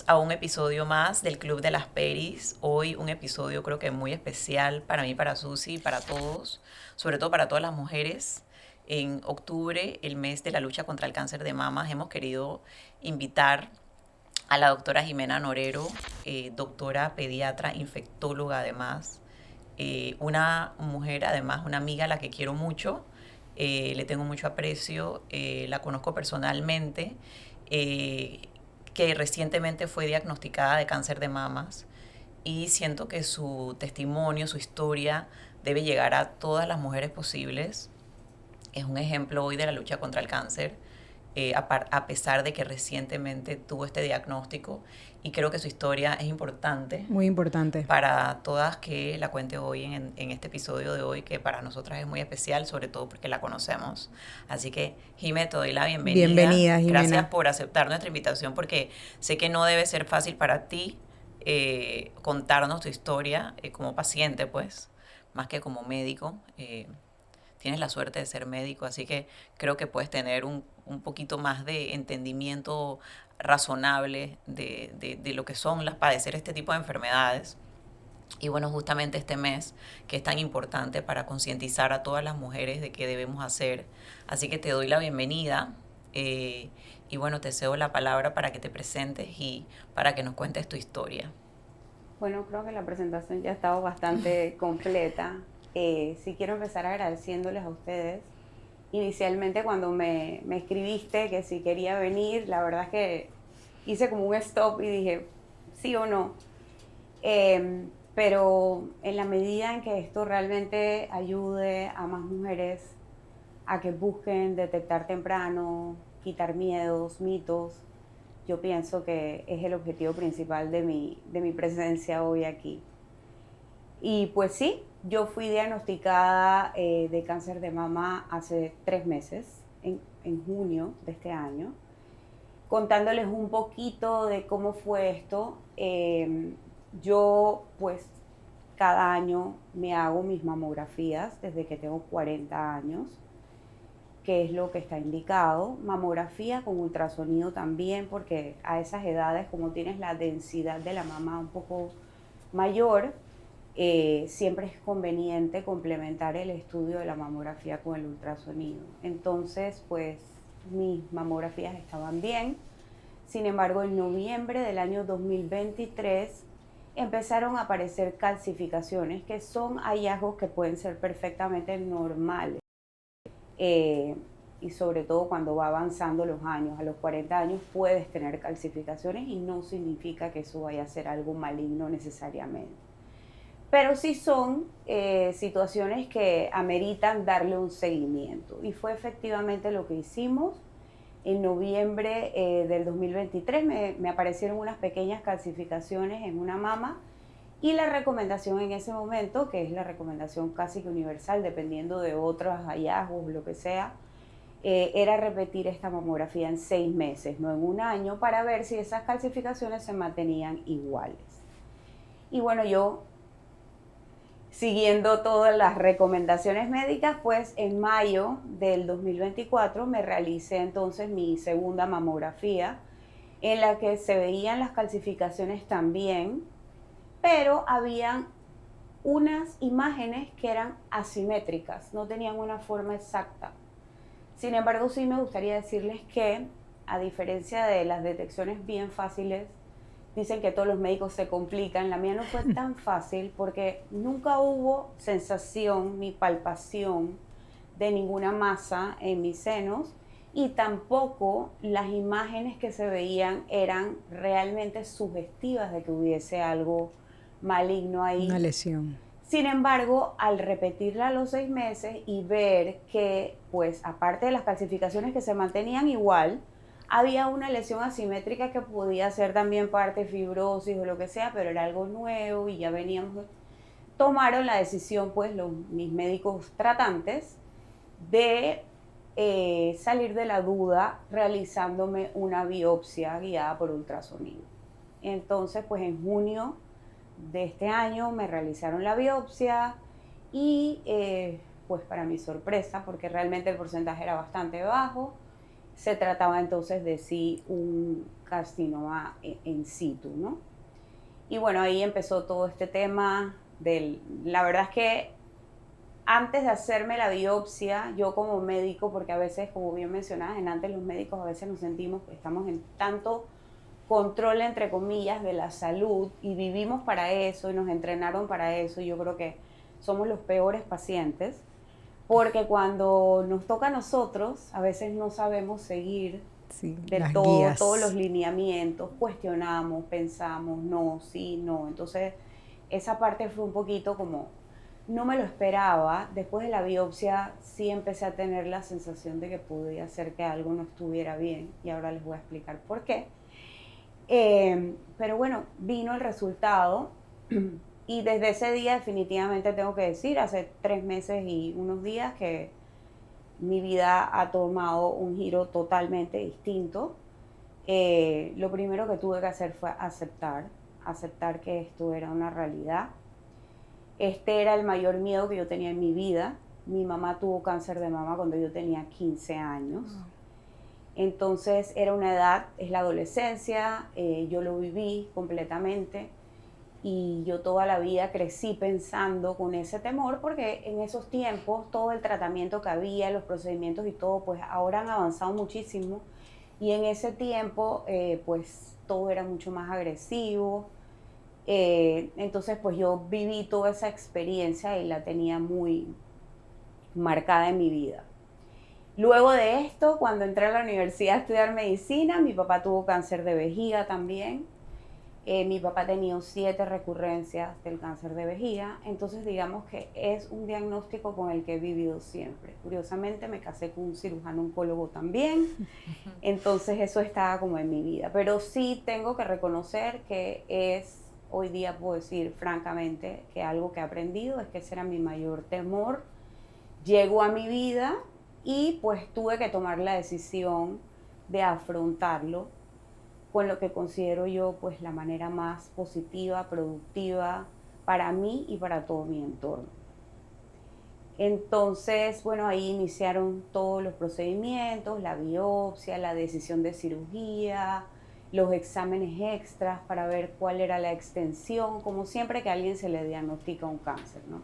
a un episodio más del Club de las Peris. Hoy un episodio creo que muy especial para mí, para Susi, para todos, sobre todo para todas las mujeres. En octubre, el mes de la lucha contra el cáncer de mama, hemos querido invitar a la doctora Jimena Norero, doctora pediatra, infectóloga además, una mujer además, una amiga a la que quiero mucho, le tengo mucho aprecio, la conozco personalmente, eh, que recientemente fue diagnosticada de cáncer de mamas y siento que su testimonio, su historia debe llegar a todas las mujeres posibles. Es un ejemplo hoy de la lucha contra el cáncer, a pesar de que recientemente tuvo este diagnóstico, y creo que su historia es importante Muy importante. para todas, que la cuente hoy en este episodio de hoy, que para nosotras es muy especial, sobre todo porque la conocemos. Así que, Jimé, te doy la bienvenida. Bienvenida, Gracias Jimena. por aceptar nuestra invitación, porque sé que no debe ser fácil para ti contarnos tu historia como paciente, pues, más que como médico. Tienes la suerte de ser médico, así que creo que puedes tener un poquito más de entendimiento razonable de lo que son las padecer este tipo de enfermedades. Y bueno, justamente este mes, que es tan importante para concientizar a todas las mujeres de qué debemos hacer. Así que te doy la bienvenida, y bueno, te cedo la palabra para que te presentes y para que nos cuentes tu historia. Bueno, creo que la presentación ya ha estado bastante completa. Sí quiero empezar agradeciéndoles a ustedes. Inicialmente cuando me escribiste que si quería venir, la verdad es que hice como un stop y dije sí o no. Pero en la medida en que esto realmente ayude a más mujeres a que busquen detectar temprano, quitar miedos, mitos, yo pienso que es el objetivo principal de mi presencia hoy aquí. Y pues sí, yo fui diagnosticada de cáncer de mama hace 3 meses, en junio de este año. Contándoles un poquito de cómo fue esto, yo pues cada año me hago mis mamografías desde que tengo 40 años, que es lo que está indicado. Mamografía con ultrasonido también, porque a esas edades, como tienes la densidad de la mama un poco mayor, siempre es conveniente complementar el estudio de la mamografía con el ultrasonido. Entonces, pues mis mamografías estaban bien. Sin embargo, en noviembre del año 2023 empezaron a aparecer calcificaciones, que son hallazgos que pueden ser perfectamente normales. eh, y sobre todo cuando va avanzando los años. A los 40 años puedes tener calcificaciones y no significa que eso vaya a ser algo maligno necesariamente. Pero sí son situaciones que ameritan darle un seguimiento. Y fue efectivamente lo que hicimos. En noviembre del 2023 me aparecieron unas pequeñas calcificaciones en una mama, y la recomendación en ese momento, que es la recomendación casi que universal, dependiendo de otros hallazgos, lo que sea, era repetir esta mamografía en 6 meses, no en un año, para ver si esas calcificaciones se mantenían iguales. Y bueno, yo, siguiendo todas las recomendaciones médicas, pues en mayo del 2024 me realicé entonces mi segunda mamografía, en la que se veían las calcificaciones también, pero habían unas imágenes que eran asimétricas, no tenían una forma exacta. Sin embargo, sí me gustaría decirles que, a diferencia de las detecciones bien fáciles, dicen que todos los médicos se complican, la mía no fue tan fácil porque nunca hubo sensación ni palpación de ninguna masa en mis senos, y tampoco las imágenes que se veían eran realmente sugestivas de que hubiese algo maligno ahí. Una lesión. Sin embargo, al repetirla a los 6 meses y ver que, pues, aparte de las calcificaciones que se mantenían igual, había una lesión asimétrica que podía ser también parte de fibrosis o lo que sea, pero era algo nuevo y ya veníamos. Tomaron la decisión, pues, mis médicos tratantes, de salir de la duda realizándome una biopsia guiada por ultrasonido. Entonces, pues en junio de este año me realizaron la biopsia y pues para mi sorpresa, porque realmente el porcentaje era bastante bajo, se trataba entonces de sí un carcinoma en situ, ¿no? Y bueno, ahí empezó todo este tema la verdad es que antes de hacerme la biopsia, yo como médico, porque a veces, como bien mencionabas, antes los médicos a veces nos sentimos que estamos en tanto control, entre comillas, de la salud y vivimos para eso y nos entrenaron para eso. Y yo creo que somos los peores pacientes, porque cuando nos toca a nosotros, a veces no sabemos seguir Sí, del las todo todos los guías. lineamientos, cuestionamos, pensamos, no, sí, no. Entonces, esa parte fue un poquito como, no me lo esperaba. Después de la biopsia sí empecé a tener la sensación de que podía ser que algo no estuviera bien y ahora les voy a explicar por qué. Pero bueno, vino el resultado y desde ese día definitivamente tengo que decir, hace 3 meses y unos días que mi vida ha tomado un giro totalmente distinto. Lo primero que tuve que hacer fue aceptar que esto era una realidad. Este era el mayor miedo que yo tenía en mi vida. Mi mamá tuvo cáncer de mama cuando yo tenía 15 años. Entonces era una edad, es la adolescencia, yo lo viví completamente y yo toda la vida crecí pensando con ese temor porque en esos tiempos todo el tratamiento que había, los procedimientos y todo, pues ahora han avanzado muchísimo y en ese tiempo pues todo era mucho más agresivo. Entonces pues yo viví toda esa experiencia y la tenía muy marcada en mi vida. Luego de esto, cuando entré a la universidad a estudiar medicina, mi papá tuvo cáncer de vejiga también. Mi papá ha tenido 7 recurrencias del cáncer de vejiga, entonces digamos que es un diagnóstico con el que he vivido siempre. Curiosamente me casé con un cirujano oncólogo también, entonces eso estaba como en mi vida. Pero sí tengo que reconocer que hoy día puedo decir francamente que algo que he aprendido es que ese era mi mayor temor. Llegó a mi vida y pues tuve que tomar la decisión de afrontarlo con lo que considero yo pues la manera más positiva, productiva para mí y para todo mi entorno. Entonces, bueno, ahí iniciaron todos los procedimientos, la biopsia, la decisión de cirugía, los exámenes extras para ver cuál era la extensión, como siempre que a alguien se le diagnostica un cáncer, ¿no?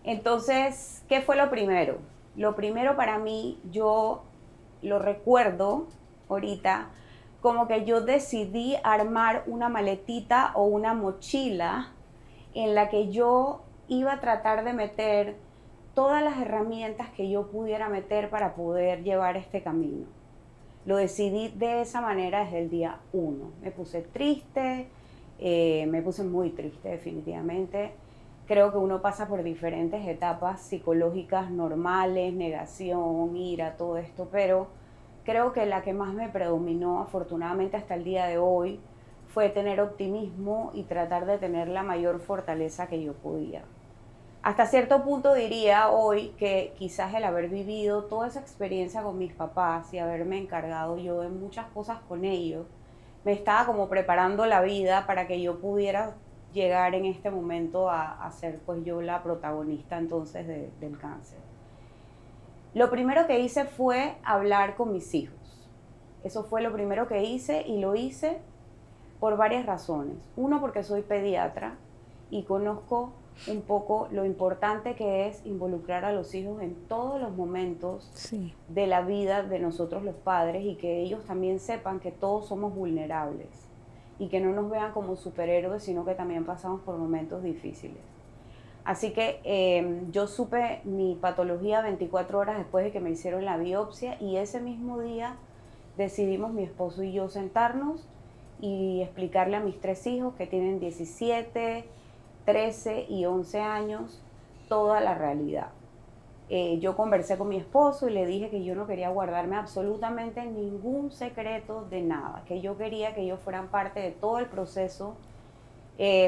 Entonces, ¿qué fue lo primero? Lo primero para mí, yo lo recuerdo ahorita, como que yo decidí armar una maletita o una mochila en la que yo iba a tratar de meter todas las herramientas que yo pudiera meter para poder llevar este camino. Lo decidí de esa manera desde el día 1. Me puse triste, me puse muy triste definitivamente. Creo que uno pasa por diferentes etapas psicológicas normales, negación, ira, todo esto, pero creo que la que más me predominó, afortunadamente hasta el día de hoy, fue tener optimismo y tratar de tener la mayor fortaleza que yo podía. Hasta cierto punto diría hoy que quizás el haber vivido toda esa experiencia con mis papás y haberme encargado yo de muchas cosas con ellos, me estaba como preparando la vida para que yo pudiera llegar en este momento a ser pues yo la protagonista entonces del cáncer. Lo primero que hice fue hablar con mis hijos. Eso fue lo primero que hice y lo hice por varias razones. Uno, porque soy pediatra y conozco un poco lo importante que es involucrar a los hijos en todos los momentos de la vida de nosotros los padres y que ellos también sepan que todos somos vulnerables y que no nos vean como superhéroes, sino que también pasamos por momentos difíciles. Así que yo supe mi patología 24 horas después de que me hicieron la biopsia y ese mismo día decidimos mi esposo y yo sentarnos y explicarle a mis 3 hijos que tienen 17, 13 y 11 años toda la realidad. Yo conversé con mi esposo y le dije que yo no quería guardarme absolutamente ningún secreto de nada, que yo quería que ellos fueran parte de todo el proceso.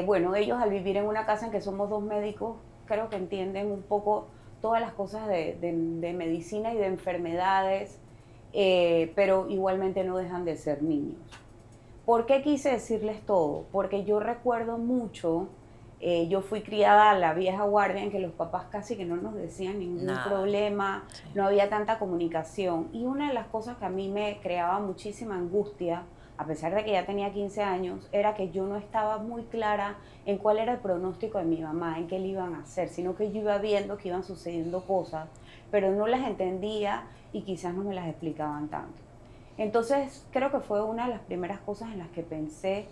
Bueno, ellos al vivir en una casa en que somos 2 médicos, creo que entienden un poco todas las cosas de medicina y de enfermedades, pero igualmente no dejan de ser niños. ¿Por qué quise decirles todo? Porque yo recuerdo mucho Yo fui criada a la vieja guardia en que los papás casi que no nos decían ningún Nada. problema, Sí. no había tanta comunicación. Y una de las cosas que a mí me creaba muchísima angustia, a pesar de que ya tenía 15 años, era que yo no estaba muy clara en cuál era el pronóstico de mi mamá, en qué le iban a hacer, sino que yo iba viendo que iban sucediendo cosas, pero no las entendía y quizás no me las explicaban tanto. Entonces creo que fue una de las primeras cosas en las que pensé,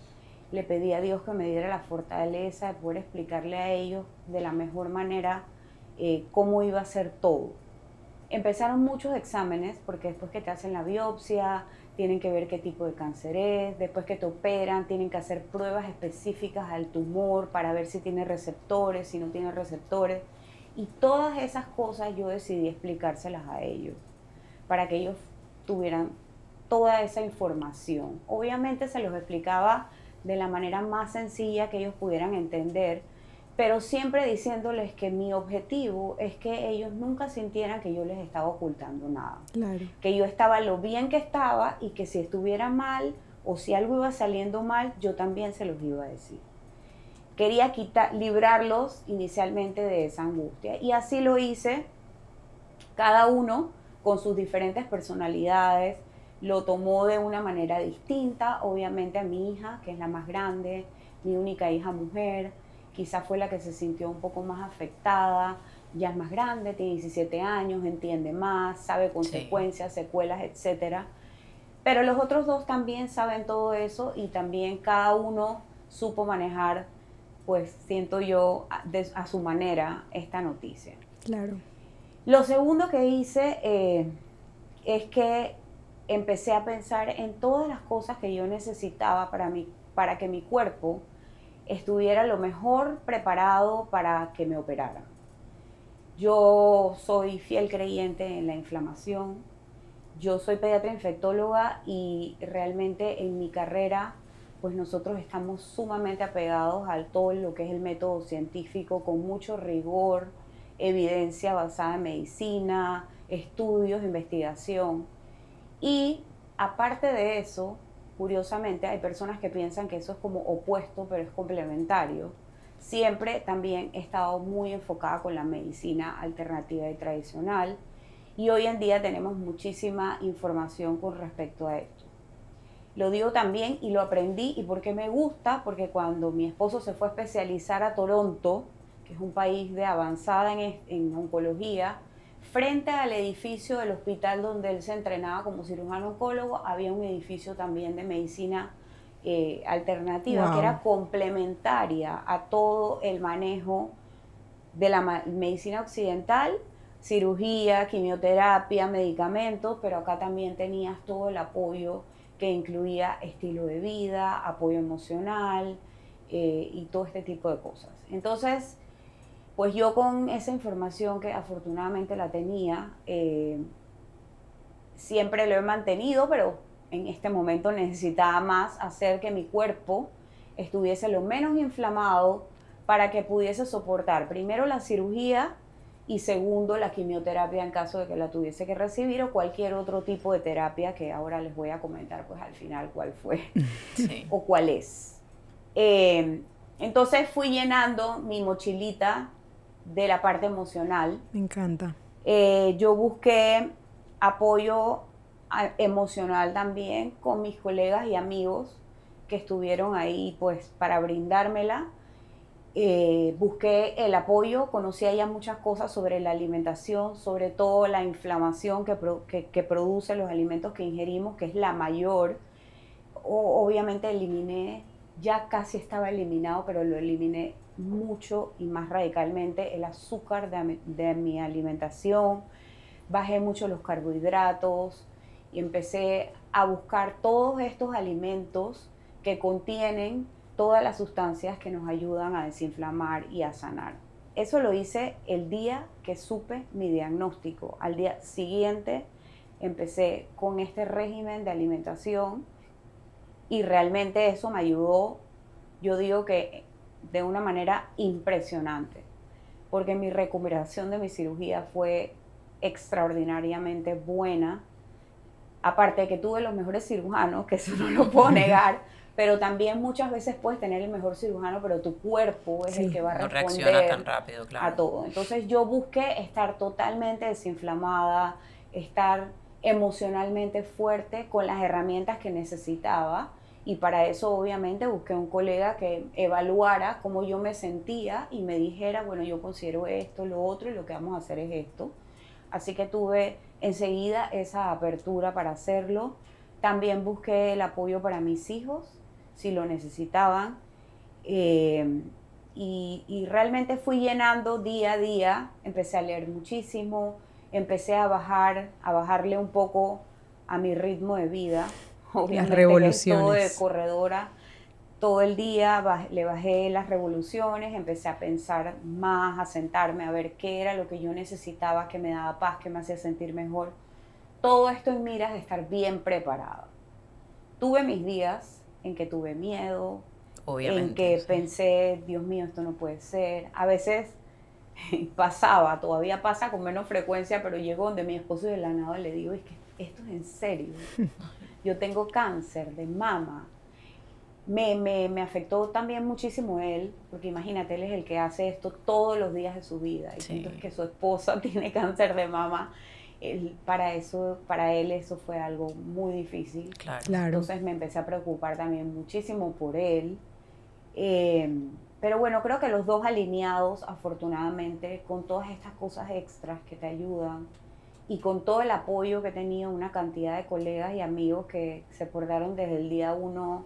le pedí a Dios que me diera la fortaleza de poder explicarle a ellos de la mejor manera cómo iba a ser todo. Empezaron muchos exámenes, porque después que te hacen la biopsia, tienen que ver qué tipo de cáncer es, después que te operan, tienen que hacer pruebas específicas al tumor para ver si tiene receptores, si no tiene receptores. Y todas esas cosas yo decidí explicárselas a ellos, para que ellos tuvieran toda esa información. Obviamente se los explicaba de la manera más sencilla que ellos pudieran entender, pero siempre diciéndoles que mi objetivo es que ellos nunca sintieran que yo les estaba ocultando nada. Claro. Que yo estaba lo bien que estaba y que si estuviera mal o si algo iba saliendo mal, yo también se los iba a decir. Quería librarlos inicialmente de esa angustia y así lo hice, cada uno con sus diferentes personalidades, lo tomó de una manera distinta. Obviamente a mi hija, que es la más grande, mi única hija mujer, quizás fue la que se sintió un poco más afectada, ya es más grande, tiene 17 años, entiende más, sabe consecuencias, sí, secuelas, etcétera. Pero los otros dos también saben todo eso y también cada uno supo manejar, pues siento yo, a su manera esta noticia. Claro. Lo segundo que hice es que empecé a pensar en todas las cosas que yo necesitaba para que mi cuerpo estuviera lo mejor preparado para que me operaran. Yo soy fiel creyente en la inflamación. Yo soy pediatra infectóloga y realmente en mi carrera, pues nosotros estamos sumamente apegados a todo lo que es el método científico, con mucho rigor, evidencia basada en medicina, estudios, investigación. Y aparte de eso, curiosamente, hay personas que piensan que eso es como opuesto, pero es complementario. Siempre también he estado muy enfocada con la medicina alternativa y tradicional, y hoy en día tenemos muchísima información con respecto a esto. Lo digo también y lo aprendí, y porque me gusta, porque cuando mi esposo se fue a especializar a Toronto, que es un país de avanzada en oncología, frente al edificio del hospital donde él se entrenaba como cirujano oncólogo, había un edificio también de medicina alternativa, wow, que era complementaria a todo el manejo de la medicina occidental, cirugía, quimioterapia, medicamentos, pero acá también tenías todo el apoyo que incluía estilo de vida, apoyo emocional y todo este tipo de cosas. Entonces, pues yo con esa información que afortunadamente la tenía, siempre lo he mantenido, pero en este momento necesitaba más, hacer que mi cuerpo estuviese lo menos inflamado para que pudiese soportar primero la cirugía y segundo la quimioterapia en caso de que la tuviese que recibir, o cualquier otro tipo de terapia que ahora les voy a comentar pues al final cuál fue, sí, o cuál es. Entonces fui llenando mi mochilita de la parte emocional. Me encanta. Yo busqué apoyo emocional también con mis colegas y amigos que estuvieron ahí pues para brindármela. Busqué el apoyo, conocía ya muchas cosas sobre la alimentación, sobre todo la inflamación que producen los alimentos que ingerimos, que es la mayor. Obviamente eliminé, ya casi estaba eliminado, pero lo eliminé mucho y más radicalmente, el azúcar de mi alimentación. Bajé mucho los carbohidratos y empecé a buscar todos estos alimentos que contienen todas las sustancias que nos ayudan a desinflamar y a sanar. Eso lo hice el día que supe mi diagnóstico. Al día siguiente empecé con este régimen de alimentación y realmente eso me ayudó, yo digo que de una manera impresionante, porque mi recuperación de mi cirugía fue extraordinariamente buena. Aparte de que tuve los mejores cirujanos, que eso no lo puedo negar, pero también muchas veces puedes tener el mejor cirujano, pero tu cuerpo es el que va a No responder reacciona tan rápido, claro. a todo. Entonces yo busqué estar totalmente desinflamada, estar emocionalmente fuerte con las herramientas que necesitaba, y para eso obviamente busqué un colega que evaluara cómo yo me sentía y me dijera, bueno, yo considero esto, lo otro, y lo que vamos a hacer es esto. Así que tuve enseguida esa apertura para hacerlo. También busqué el apoyo para mis hijos, si lo necesitaban. Y realmente fui llenando día a día, empecé a leer muchísimo, empecé a bajarle un poco a mi ritmo de vida. Obviamente las revoluciones. Que es todo de corredora, todo el día le bajé las revoluciones, empecé a pensar más, a sentarme, a ver qué era lo que yo necesitaba, que me daba paz, que me hacía sentir mejor. Todo esto en miras de estar bien preparada. Tuve mis días en que tuve miedo, Obviamente, en que pensé, Dios mío, esto no puede ser. A veces pasaba, todavía pasa con menos frecuencia, pero llego donde mi esposo y de la nada le digo, es que esto es en serio. Yo tengo cáncer de mama. Me afectó también muchísimo él, porque imagínate, él es el que hace esto todos los días de su vida. Y siento que su esposa tiene cáncer de mama. Para él eso fue algo muy difícil. Claro. Entonces me empecé a preocupar también muchísimo por él. Pero bueno, creo que los dos alineados, afortunadamente, con todas estas cosas extras que te ayudan y con todo el apoyo que he tenido, una cantidad de colegas y amigos que se portaron desde el día uno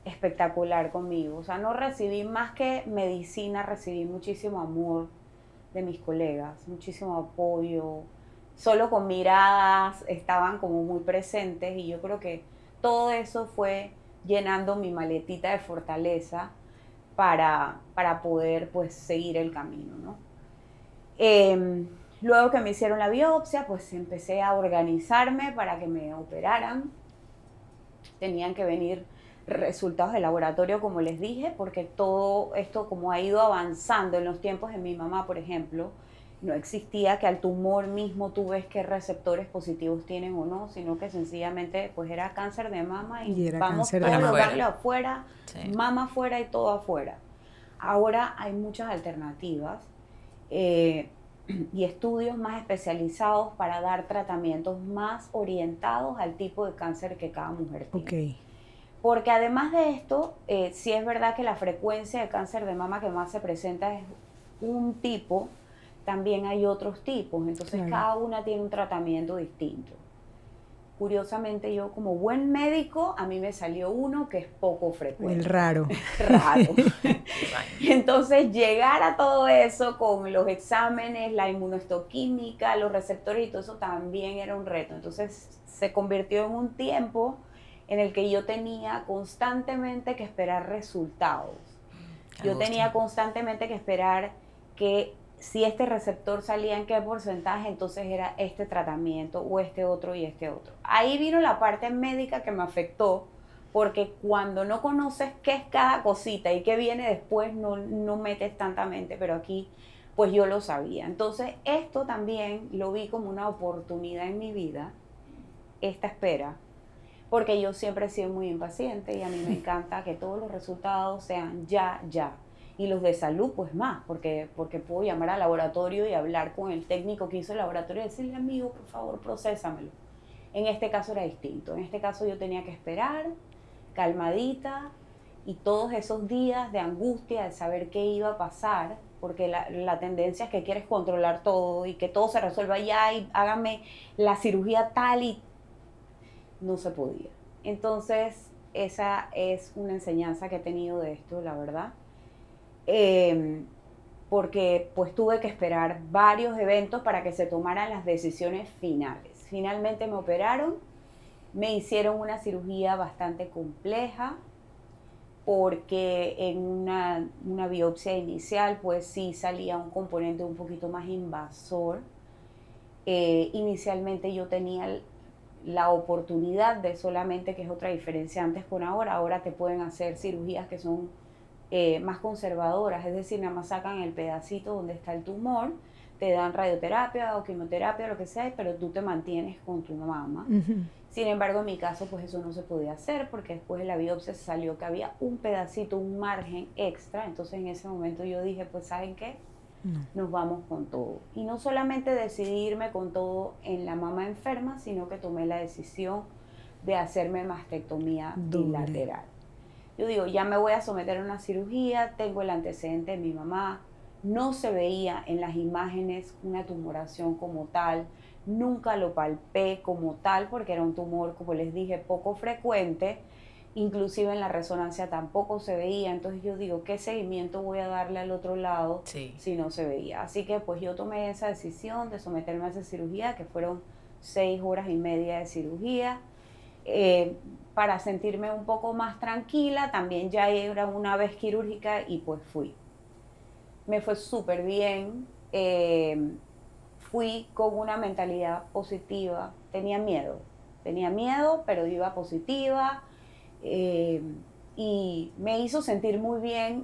espectacular conmigo. O sea, no recibí más que medicina, recibí muchísimo amor de mis colegas, muchísimo apoyo. Solo con miradas estaban como muy presentes, y yo creo que todo eso fue llenando mi maletita de fortaleza para poder pues seguir el camino, ¿no? Luego que me hicieron la biopsia, pues empecé a organizarme para que me operaran. Tenían que venir resultados de laboratorio, como les dije, porque todo esto, como ha ido avanzando en los tiempos de mi mamá, por ejemplo, no existía que al tumor mismo tú ves qué receptores positivos tienen o no, sino que sencillamente pues era cáncer de mama y vamos todos los ganglios afuera, mama afuera y todo afuera. Ahora hay muchas alternativas y estudios más especializados para dar tratamientos más orientados al tipo de cáncer que cada mujer tiene. Okay. Porque además de esto, sí es verdad que la frecuencia de cáncer de mama que más se presenta es un tipo, también hay otros tipos, entonces cada una tiene un tratamiento distinto. Curiosamente, yo como buen médico, a mí me salió uno que es poco frecuente. El raro. Raro. Entonces, llegar a todo eso con los exámenes, la inmunohistoquímica, los receptores y todo eso también era un reto. Entonces, se convirtió en un tiempo en el que yo tenía constantemente que esperar resultados. Yo tenía constantemente que esperar que si este receptor salía en qué porcentaje, entonces era este tratamiento o este otro y este otro. Ahí vino la parte médica que me afectó, porque cuando no conoces qué es cada cosita y qué viene después, no metes tanta mente, pero aquí pues yo lo sabía. Entonces esto también lo vi como una oportunidad en mi vida, esta espera, porque yo siempre he sido muy impaciente y a mí me encanta que todos los resultados sean ya. Y los de salud, pues más, porque puedo llamar al laboratorio y hablar con el técnico que hizo el laboratorio y decirle, amigo, por favor, procesamelo. En este caso era distinto. En este caso yo tenía que esperar, calmadita, y todos esos días de angustia, de saber qué iba a pasar, porque la tendencia es que quieres controlar todo y que todo se resuelva ya y hágame la cirugía tal, y no se podía. Entonces, esa es una enseñanza que he tenido de esto, la verdad. Porque pues tuve que esperar varios eventos para que se tomaran las decisiones finales. Finalmente me operaron, me hicieron una cirugía bastante compleja, porque en una biopsia inicial pues sí salía un componente un poquito más invasor. Inicialmente yo tenía la oportunidad de solamente, que es otra diferencia antes con ahora te pueden hacer cirugías que son más conservadoras, es decir, nada más sacan el pedacito donde está el tumor, te dan radioterapia o quimioterapia, lo que sea, pero tú te mantienes con tu mama. Sin embargo, en mi caso, pues eso no se podía hacer porque después de la biopsia se salió que había un pedacito, un margen extra. Entonces en ese momento yo dije, pues ¿saben qué? No. Nos vamos con todo. Y no solamente decidí irme con todo en la mama enferma, sino que tomé la decisión de hacerme mastectomía bilateral. Yo digo, ya me voy a someter a una cirugía, tengo el antecedente de mi mamá, no se veía en las imágenes una tumoración como tal, nunca lo palpé como tal porque era un tumor, como les dije, poco frecuente, inclusive en la resonancia tampoco se veía, entonces yo digo, ¿qué seguimiento voy a darle al otro lado si no se veía? Así que pues yo tomé esa decisión de someterme a esa cirugía, que fueron 6 horas y media de cirugía, para sentirme un poco más tranquila. También ya era una vez quirúrgica y pues fui. Me fue súper bien, fui con una mentalidad positiva, tenía miedo, pero iba positiva, y me hizo sentir muy bien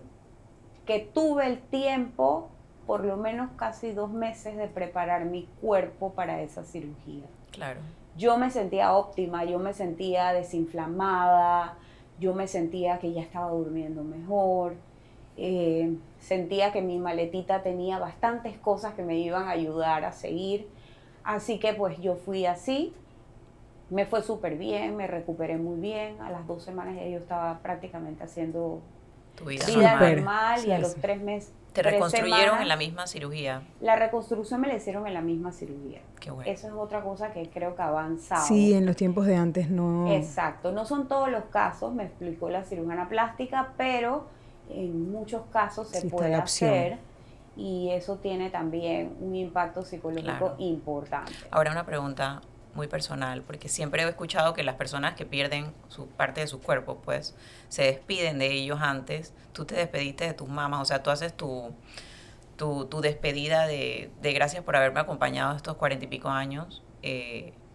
que tuve el tiempo, por lo menos casi 2 meses, de preparar mi cuerpo para esa cirugía. Claro. Yo me sentía óptima, yo me sentía desinflamada, yo me sentía que ya estaba durmiendo mejor, sentía que mi maletita tenía bastantes cosas que me iban a ayudar a seguir, así que pues yo fui así, me fue súper bien, me recuperé muy bien, a las 2 semanas ya yo estaba prácticamente haciendo tu vida normal, y a los 3 meses... ¿Te reconstruyeron en la misma cirugía? La reconstrucción me la hicieron en la misma cirugía. Qué bueno. Eso es otra cosa que creo que ha avanzado. Sí, en los tiempos de antes no. Exacto, no son todos los casos, me explicó la cirujana plástica, pero en muchos casos se puede hacer, y eso tiene también un impacto psicológico importante. Ahora una pregunta muy personal, porque siempre he escuchado que las personas que pierden su parte de su cuerpo, pues, se despiden de ellos antes. Tú te despediste de tus mamás, o sea, tú haces tu despedida de gracias por haberme acompañado estos 40 y pico años,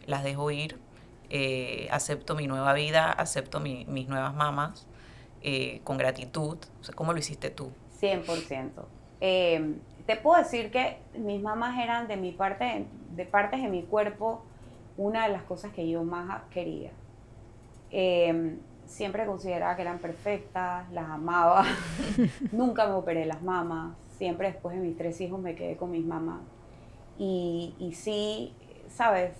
las dejo ir, acepto mi nueva vida, acepto mis nuevas mamás, con gratitud. O sea, ¿cómo lo hiciste tú? 100%. Te puedo decir que mis mamás eran de mi parte, de partes de mi cuerpo, una de las cosas que yo más quería. Siempre consideraba que eran perfectas, las amaba. Nunca me operé las mamas. Siempre después de mis 3 hijos me quedé con mis mamás. Y sí, ¿sabes?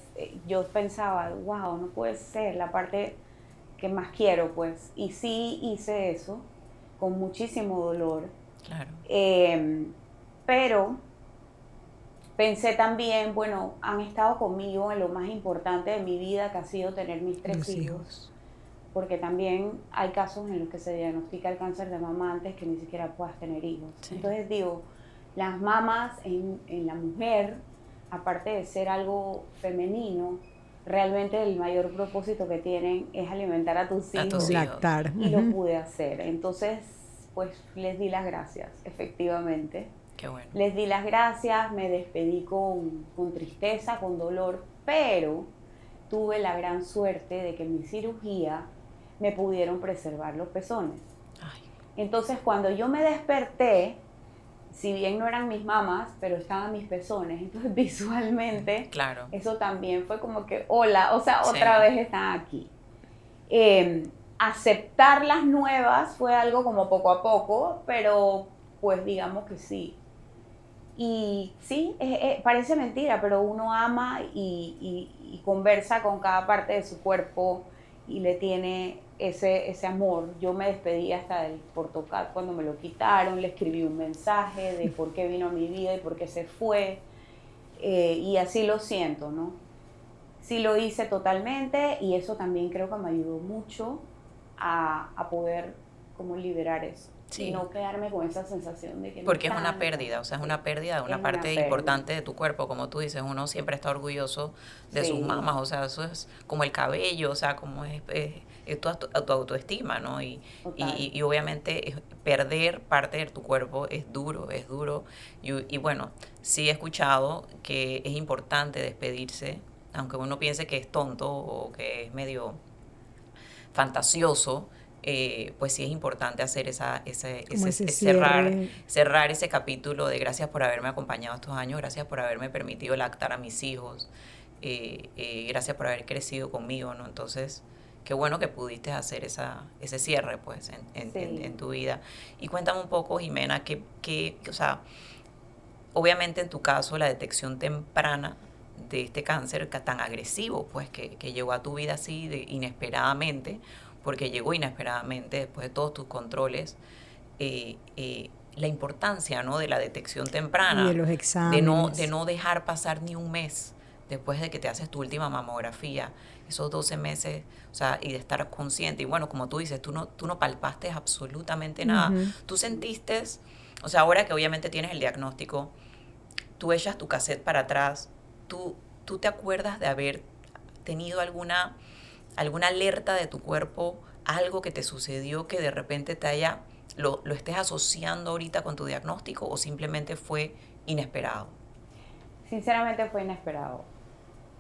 Yo pensaba, wow, no puede ser la parte que más quiero, pues. Y sí hice eso, con muchísimo dolor. Claro. Pero pensé también, bueno, han estado conmigo en lo más importante de mi vida, que ha sido tener mis 3 hijos. Porque también hay casos en los que se diagnostica el cáncer de mama antes que ni siquiera puedas tener hijos. Sí. Entonces digo, las mamas en la mujer, aparte de ser algo femenino, realmente el mayor propósito que tienen es alimentar a tus hijos. Lactar. Y lo pude hacer. Entonces, pues les di las gracias, efectivamente. Qué bueno. Les di las gracias, me despedí con tristeza, con dolor, pero tuve la gran suerte de que en mi cirugía me pudieron preservar los pezones. Ay. Entonces, cuando yo me desperté, si bien no eran mis mamas, pero estaban mis pezones, entonces visualmente, claro, eso también fue como que, hola, o sea, otra vez están aquí. Aceptar las nuevas fue algo como poco a poco, pero pues digamos que sí. Y sí, parece mentira, pero uno ama y conversa con cada parte de su cuerpo y le tiene ese amor. Yo me despedí hasta del Portocat cuando me lo quitaron, le escribí un mensaje de por qué vino a mi vida y por qué se fue, y así lo siento, ¿no? Sí lo hice totalmente, y eso también creo que me ayudó mucho a poder como liberar eso. Sí. Y no quedarme con esa sensación de que... Porque es una pérdida, o sea, es una pérdida de una parte importante de tu cuerpo, como tú dices, uno siempre está orgulloso de sus mamas, o sea, eso es como el cabello, o sea, como es tu autoestima, ¿no? Y obviamente perder parte de tu cuerpo es duro, y bueno, sí he escuchado que es importante despedirse, aunque uno piense que es tonto o que es medio fantasioso, pues sí es importante hacer cerrar ese capítulo de gracias por haberme acompañado estos años, gracias por haberme permitido lactar a mis hijos, gracias por haber crecido conmigo, ¿no? Entonces, qué bueno que pudiste hacer ese cierre, pues, en tu vida. Y cuéntame un poco, Jimena, o sea, obviamente en tu caso la detección temprana de este cáncer tan agresivo, pues que llegó a tu vida así inesperadamente, porque llegó inesperadamente después de todos tus controles, la importancia, ¿no?, de la detección Y de temprana, los de exámenes. no dejar pasar ni un mes después de que te haces tu última mamografía, esos 12 meses, o sea, y de estar consciente. Y bueno, como tú dices, tú no palpaste absolutamente nada. Ujú. Tú sentiste, o sea, ahora que obviamente tienes el diagnóstico, tú echas tu cassette para atrás, tú te acuerdas de haber tenido alguna alerta de tu cuerpo, algo que te sucedió que de repente lo estés asociando ahorita con tu diagnóstico, o simplemente fue inesperado. Sinceramente fue inesperado.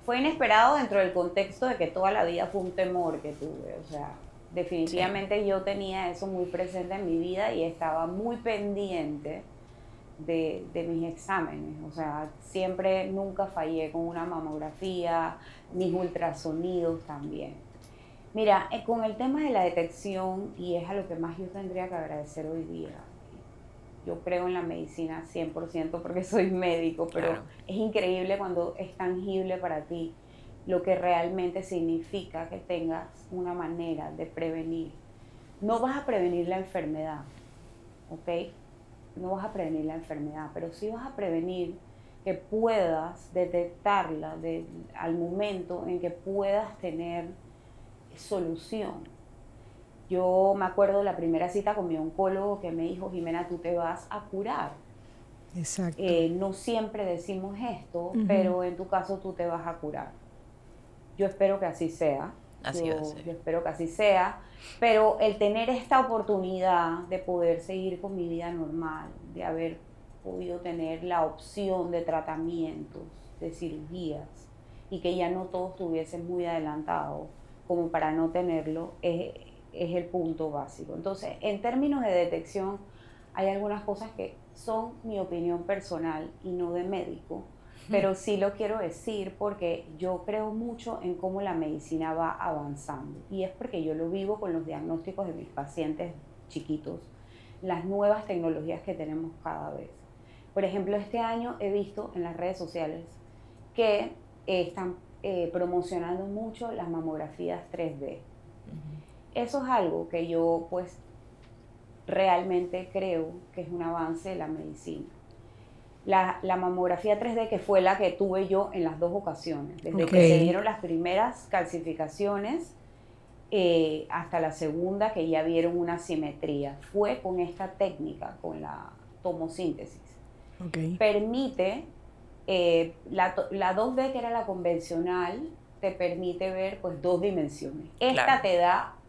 Fue inesperado dentro del contexto de que toda la vida fue un temor que tuve. O sea, Sí, definitivamente yo tenía eso muy presente en mi vida y estaba muy pendiente de mis exámenes. O sea, siempre, nunca fallé con una mamografía, mis ultrasonidos también. Mira, con el tema de la detección, y es a lo que más yo tendría que agradecer hoy día, yo creo en la medicina 100% porque soy médico, pero claro. es increíble cuando es tangible para ti lo que realmente significa que tengas una manera de prevenir. No vas a prevenir la enfermedad, ¿ok? No vas a prevenir la enfermedad, pero sí vas a prevenir que puedas detectarla al momento en que puedas tener solución. Yo me acuerdo de la primera cita con mi oncólogo que me dijo: Jimena, tú te vas a curar. Exacto. No siempre decimos esto, Ujú. pero en tu caso tú te vas a curar. Yo espero que así sea, Así va a yo, ser. yo espero que así sea, pero el tener esta oportunidad de poder seguir con mi vida normal, de haber podido tener la opción de tratamientos, de cirugías, y que ya no todo estuviese muy adelantado como para no tenerlo, es el punto básico. Entonces, en términos de detección, hay algunas cosas que son mi opinión personal y no de médico, pero sí lo quiero decir porque yo creo mucho en cómo la medicina va avanzando, y es porque yo lo vivo con los diagnósticos de mis pacientes chiquitos, las nuevas tecnologías que tenemos cada vez. Por ejemplo, este año he visto en las redes sociales que están promocionando mucho las mamografías 3D. Eso es algo que yo pues realmente creo que es un avance de la medicina. La mamografía 3D, que fue la que tuve yo en las dos ocasiones, desde Ok. que se dieron las primeras calcificaciones hasta la segunda, que ya vieron una simetría, fue con esta técnica, con la tomosíntesis. Ok. Permite, la 2D, que era la convencional, te permite ver pues dos dimensiones. Claro. Esta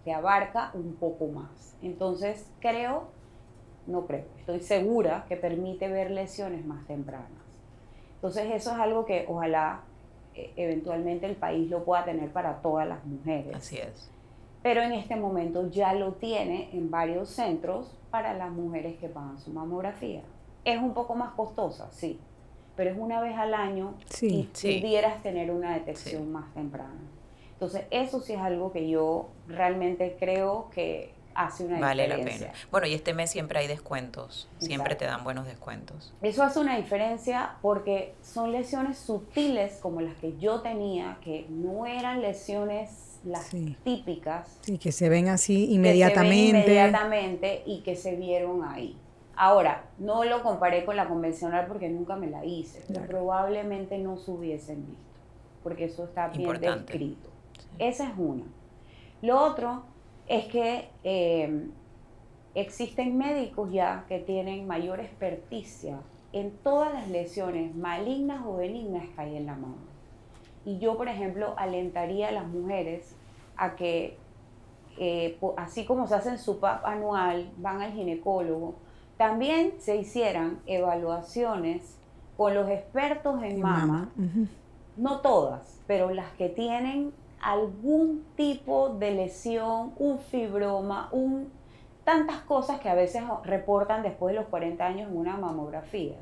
te abarca un poco más. Entonces estoy segura que permite ver lesiones más tempranas. Entonces eso es algo que ojalá eventualmente el país lo pueda tener para todas las Así mujeres. es. Pero en este momento ya lo tiene en varios centros para las mujeres que pagan su mamografía. Es un poco más costosa, sí, pero es una vez al año y Sí. Sí, pudieras tener una sí. detección más temprana. Entonces eso sí es algo que yo realmente creo que hace una Vale la pena. diferencia. Bueno, y este mes siempre hay descuentos. Siempre te Exacto. dan buenos descuentos. Eso hace una diferencia porque son lesiones sutiles como las que yo tenía, que no eran lesiones las Sí. típicas, Sí, que se ven así que se ven inmediatamente. inmediatamente y que se vieron ahí. Ahora, no lo comparé con la convencional porque nunca me la hice, pero Claro. probablemente no se hubiesen visto, porque eso está bien Importante. descrito. Sí. Esa es una. Lo otro es que existen médicos ya que tienen mayor experticia en todas las lesiones malignas o benignas que hay en la mama. Y yo, por ejemplo, alentaría a las mujeres a que, así como se hacen su PAP anual, van al ginecólogo, también se hicieran evaluaciones con los expertos en En mama. mama, no todas, pero las que tienen algún tipo de lesión, un fibroma, tantas cosas que a veces reportan después de los 40 años en una mamografía.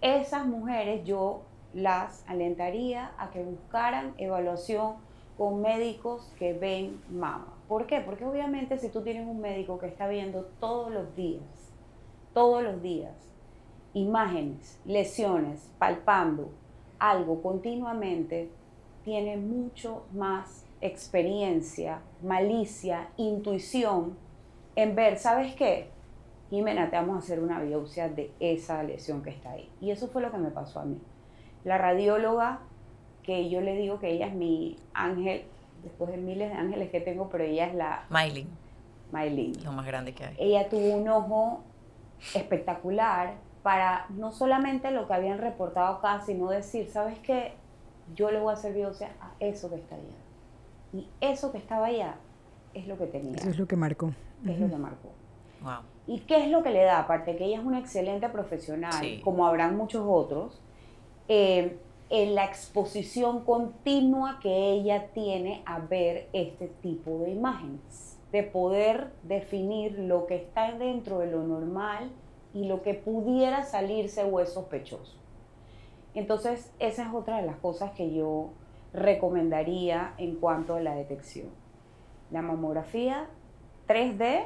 Esas mujeres yo las alentaría a que buscaran evaluación con médicos que ven mama. ¿Por qué? Porque obviamente si tú tienes un médico que está viendo todos los días, imágenes, lesiones, palpando algo continuamente, tiene mucho más experiencia, malicia, intuición en ver, ¿sabes qué? Jimena, te vamos a hacer una biopsia de esa lesión que está ahí. Y eso fue lo que me pasó a mí. La radióloga, que yo le digo que ella es mi ángel, después de miles de ángeles que tengo, pero ella es la... Maylin. Lo más grande que hay. Ella tuvo un ojo espectacular para no solamente lo que habían reportado acá, sino decir, ¿sabes qué? Yo le voy a hacer biopsia a eso que está allá. Y eso que estaba allá es lo que tenía. Eso es lo que marcó. Es lo que marcó. Wow. ¿Y qué es lo que le da? Aparte que ella es una excelente profesional, sí, como habrán muchos otros, en la exposición continua que ella tiene a ver este tipo de imágenes, de poder definir lo que está dentro de lo normal y lo que pudiera salirse o es sospechoso. Entonces, esa es otra de las cosas que yo recomendaría en cuanto a la detección. La mamografía 3D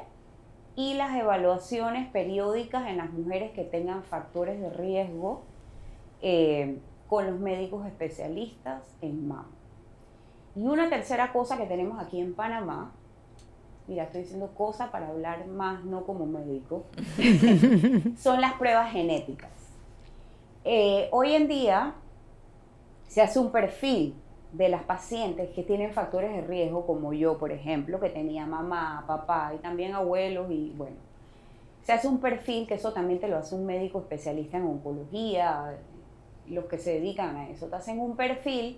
y las evaluaciones periódicas en las mujeres que tengan factores de riesgo con los médicos especialistas en mama. Y una tercera cosa que tenemos aquí en Panamá, mira, estoy diciendo cosa para hablar más, no como médico, son las pruebas genéticas. Hoy en día se hace un perfil de las pacientes que tienen factores de riesgo, como yo, por ejemplo, que tenía mamá, papá y también abuelos, y bueno, se hace un perfil, que eso también te lo hace un médico especialista en oncología, los que se dedican a eso, te hacen un perfil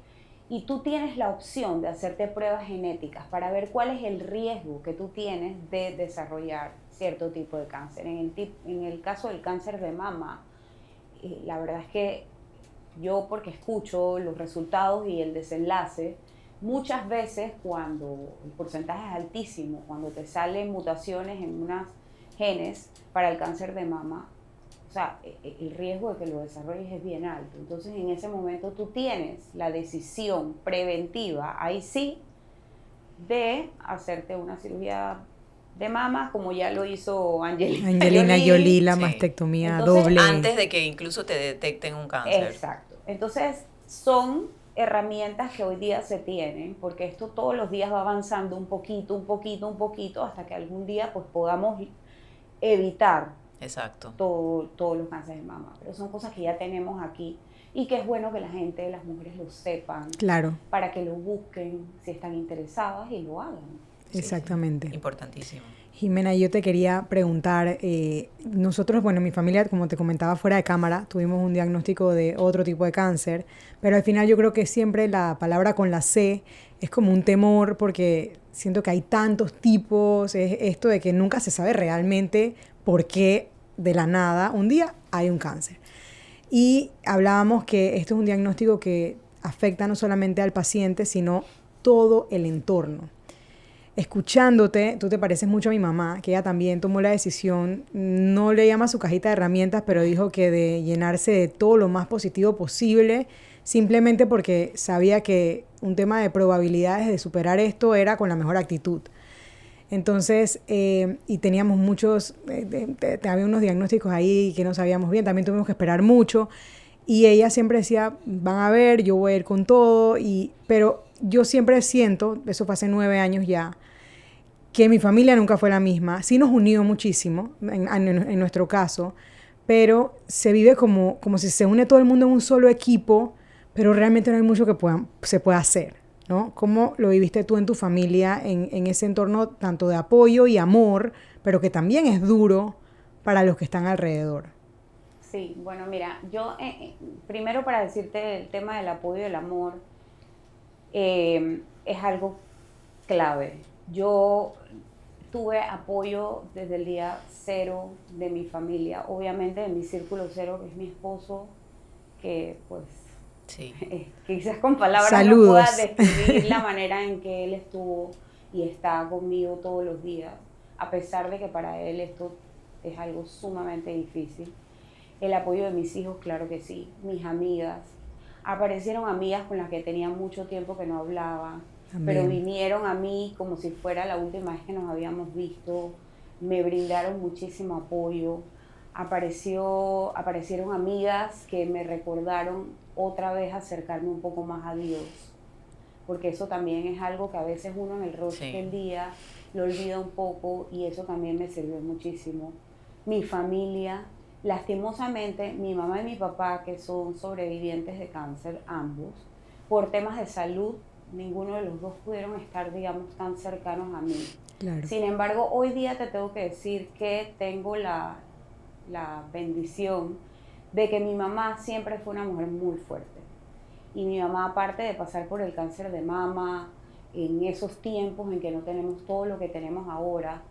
y tú tienes la opción de hacerte pruebas genéticas para ver cuál es el riesgo que tú tienes de desarrollar cierto tipo de cáncer. En el caso del cáncer de mama, la verdad es que yo, porque escucho los resultados y el desenlace, muchas veces cuando el porcentaje es altísimo, cuando te salen mutaciones en unos genes para el cáncer de mama, o sea, el riesgo de que lo desarrolles es bien alto. Entonces, en ese momento tú tienes la decisión preventiva, ahí sí, de hacerte una cirugía de mama, como ya lo hizo Angelina Jolie, la sí, mastectomía entonces, doble. Antes de que incluso te detecten un cáncer. Exacto. Entonces, son herramientas que hoy día se tienen, porque esto todos los días va avanzando un poquito, hasta que algún día pues podamos evitar Exacto. todos los cánceres de mama. Pero son cosas que ya tenemos aquí y que es bueno que la gente, las mujeres lo sepan. Claro. Para que lo busquen si están interesadas y lo hagan. Exactamente. Sí, importantísimo. Jimena, yo te quería preguntar, nosotros, bueno, mi familia, como te comentaba fuera de cámara, tuvimos un diagnóstico de otro tipo de cáncer, pero al final yo creo que siempre la palabra con la C es como un temor porque siento que hay tantos tipos, es esto de que nunca se sabe realmente por qué de la nada un día hay un cáncer. Y hablábamos que esto es un diagnóstico que afecta no solamente al paciente, sino todo el entorno. Escuchándote, tú te pareces mucho a mi mamá, que ella también tomó la decisión, no le llama su cajita de herramientas, pero dijo que de llenarse de todo lo más positivo posible, simplemente porque sabía que un tema de probabilidades de superar esto era con la mejor actitud. Entonces, y teníamos muchos, había unos diagnósticos ahí que no sabíamos bien, también tuvimos que esperar mucho, y ella siempre decía, van a ver, yo voy a ir con todo, pero yo siempre siento, eso fue hace 9 años ya, que mi familia nunca fue la misma. Sí nos unió muchísimo, en nuestro caso, pero se vive como si se une todo el mundo en un solo equipo, pero realmente no hay mucho que se pueda hacer, ¿no? ¿Cómo lo viviste tú en tu familia, en ese entorno tanto de apoyo y amor, pero que también es duro para los que están alrededor? Sí, bueno, mira, yo primero para decirte el tema del apoyo y el amor, es algo clave. Yo tuve apoyo desde el día cero de mi familia, obviamente de mi círculo cero, que es mi esposo, que pues sí. Quizás con palabras Saludos. no pueda describir la manera en que él estuvo y está conmigo todos los días, a pesar de que para él esto es algo sumamente difícil. El apoyo de mis hijos, claro que sí, mis amigas. Aparecieron amigas con las que tenía mucho tiempo que no hablaba, Amén. pero vinieron a mí como si fuera la última vez que nos habíamos visto, me brindaron muchísimo apoyo. Aparecieron amigas que me recordaron otra vez acercarme un poco más a Dios, porque eso también es algo que a veces uno en el rush del día lo olvida un poco, y eso también me sirvió muchísimo. Mi familia, lastimosamente, mi mamá y mi papá, que son sobrevivientes de cáncer, ambos, por temas de salud, ninguno de los dos pudieron estar, digamos, tan cercanos a mí. Claro. Sin embargo, hoy día te tengo que decir que tengo la bendición de que mi mamá siempre fue una mujer muy fuerte. Y mi mamá, aparte de pasar por el cáncer de mama, en esos tiempos en que no tenemos todo lo que tenemos ahora,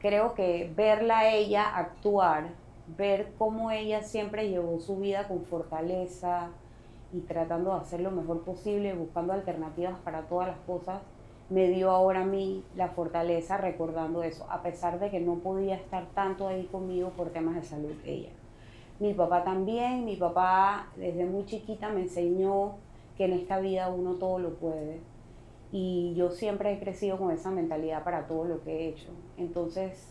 creo que verla a ella actuar, ver cómo ella siempre llevó su vida con fortaleza y tratando de hacer lo mejor posible, buscando alternativas para todas las cosas, me dio ahora a mí la fortaleza recordando eso, a pesar de que no podía estar tanto ahí conmigo por temas de salud ella. Mi papá también, mi papá desde muy chiquita me enseñó que en esta vida uno todo lo puede, y yo siempre he crecido con esa mentalidad para todo lo que he hecho. Entonces,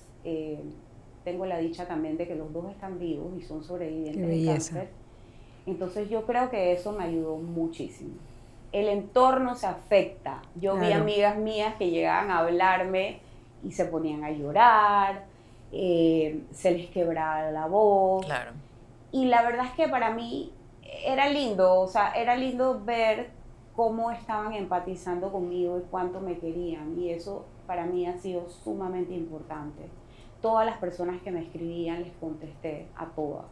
tengo la dicha también de que los dos están vivos y son sobrevivientes de cáncer. Entonces yo creo que eso me ayudó muchísimo. El entorno se afecta. Yo vi amigas mías que llegaban a hablarme y se ponían a llorar, se les quebraba la voz. Claro. Y la verdad es que para mí era lindo, o sea, era lindo ver cómo estaban empatizando conmigo y cuánto me querían, y eso para mí ha sido sumamente importante. Todas las personas que me escribían les contesté a todas.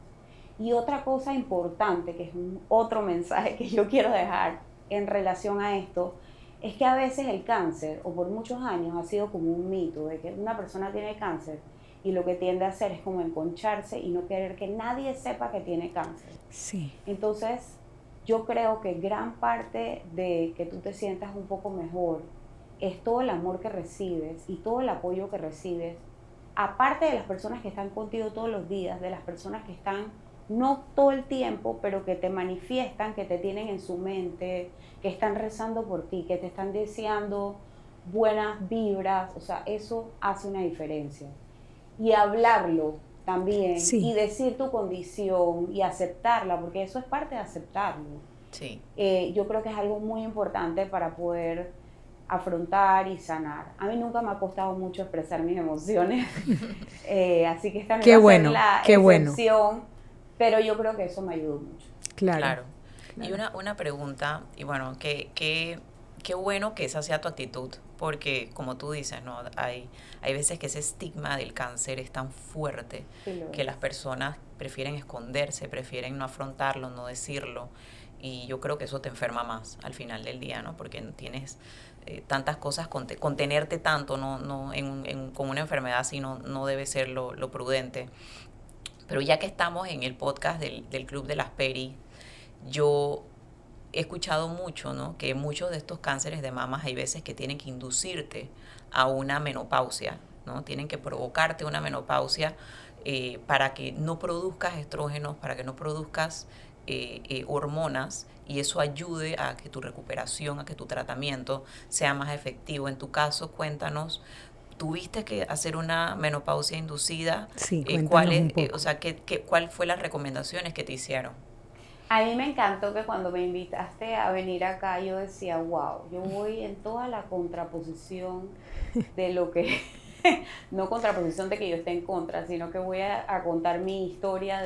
Y otra cosa importante, que es otro mensaje que yo quiero dejar en relación a esto, es que a veces el cáncer, o por muchos años, ha sido como un mito de que una persona tiene cáncer y lo que tiende a hacer es como enconcharse y no querer que nadie sepa que tiene cáncer. Sí. Entonces, yo creo que gran parte de que tú te sientas un poco mejor es todo el amor que recibes y todo el apoyo que recibes, aparte de las personas que están contigo todos los días, de las personas que están no todo el tiempo, pero que te manifiestan, que te tienen en su mente, que están rezando por ti, que te están deseando buenas vibras. O sea, eso hace una diferencia. Y hablarlo también, y decir tu condición y aceptarla, porque eso es parte de aceptarlo. Sí. Yo creo que es algo muy importante para poder afrontar y sanar. A mí nunca me ha costado mucho expresar mis emociones, así que esta no va a ser la excepción, pero yo creo que eso me ayudó mucho. Claro. Y una pregunta, y bueno, qué bueno que esa sea tu actitud, porque como tú dices, ¿no? Hay veces que ese estigma del cáncer es tan fuerte que las personas prefieren esconderse, prefieren no afrontarlo, no decirlo, y yo creo que eso te enferma más al final del día, ¿no? Porque tienes tantas cosas, contenerte tanto, con una enfermedad así no debe ser lo prudente. Pero ya que estamos en el podcast del Club de las Peri, yo he escuchado mucho, ¿no? Que muchos de estos cánceres de mamas hay veces que tienen que inducirte a una menopausia, ¿no? Tienen que provocarte una menopausia para que no produzcas estrógenos, para que no produzcas hormonas, y eso ayude a que tu recuperación, a que tu tratamiento sea más efectivo. En tu caso, cuéntanos, ¿tuviste que hacer una menopausia inducida? Sí, ¿cuál fue las recomendaciones que te hicieron? A mí me encantó que cuando me invitaste a venir acá, yo decía, wow, yo voy en toda la contraposición de lo que, no contraposición de que yo esté en contra, sino que voy a contar mi historia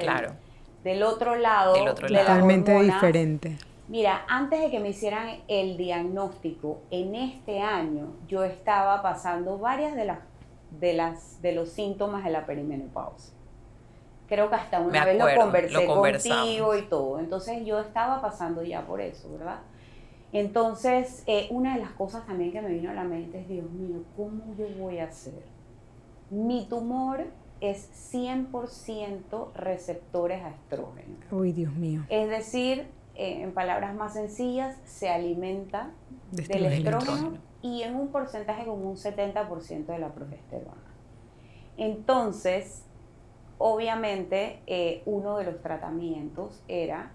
del otro lado. Totalmente diferente. Mira, antes de que me hicieran el diagnóstico, en este año yo estaba pasando varias de los síntomas de la perimenopausia. Creo que hasta una vez lo conversé contigo y todo. Entonces yo estaba pasando ya por eso, ¿verdad? Entonces, una de las cosas también que me vino a la mente es, Dios mío, ¿cómo yo voy a hacer? Mi tumor es 100% receptores a estrógeno. Uy, Dios mío. Es decir, en palabras más sencillas, se alimenta del estrógeno y en un porcentaje como un 70% de la progesterona. Entonces, obviamente, uno de los tratamientos era